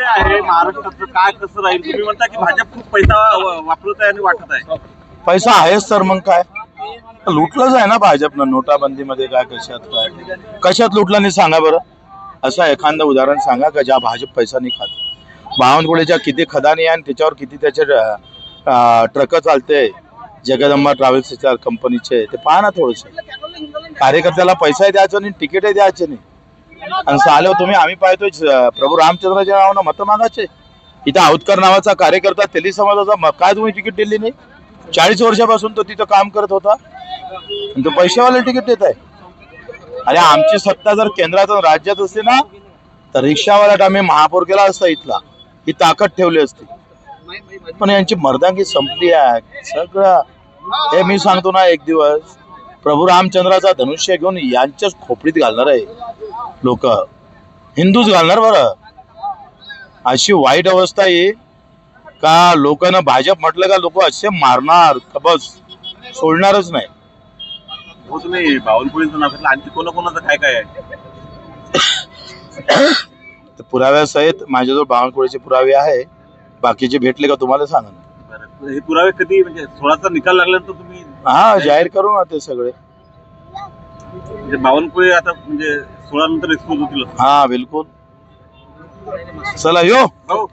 आहे महाराष्ट्राचं काय कसं राहील? तुम्ही म्हणता की भाजप खूप पैसा वापरत आहे आणि वाटत आहे. पैसा आहेच तर मग काय लुटलंच आहे ना भाजपनं नोटाबंदीमध्ये काय कशात लुटलं नाही सांगा बरं. असं एखादं उदाहरण सांगा का ज्या भाजप पैसा नाही खात. बावनकुळेच्या किती खदानी आहे आणि त्याच्यावर किती त्याचे ट्रक चालते जगदंबा ट्रॅव्हल्सच्या कंपनीचे ते पहा ना थोडस. कार्यकर्त्याला पैसाही द्यायचा नाही तिकीटही द्यायचे नाही आणि चालव तुम्ही आम्ही पाहतोय प्रभू रामचंद्राच्या नावानं मतं मागायचे. इथं औतकर नावाचा कार्यकर्ता तेली समाजाचा काय तुम्ही तिकीट दिली नाही? 40 वर्षापासून तो तिथं काम करत होता आणि तो पैशावाले तिकीट देत आहे. अरे आमची सत्ता जर केंद्रात राज्यात असते ना तर रिक्षावाला आम्ही महापौर केला असता इथला. ही ताकद ठेवली असती. पण यांची मर्दांगी संपली आहे सगळं. हे मी सांगतो ना एक दिवस प्रभू रामचंद्राचा धनुष्य घेऊन यांच्याच खोपडीत घालणार आहे लोक. हिंदूच घालणार बरं. अशी वाईट अवस्था आहे का लोकांना भाजप म्हटलं का लोक असे मारणार का बस सोडणारच नाही. हो तुम्ही बावनकुळेचं नाव घेतलं आणखी कोणाकोणाचं काय काय आहे? पुराव्यासहित माझ्याजवळ बावनकुळेचे पुरावे आहे. बाकीचे भेटले का तुम्हाला सांगा. बरं, हे पुरावे कधी म्हणजे 16चा निकाल लागल्यानंतर तुम्ही जाहीर करू ना ते सगळे. म्हणजे बावनकुळे आता म्हणजे 16 नंतर एक्सपोज होतील. बिलकुल. चला यो. हो.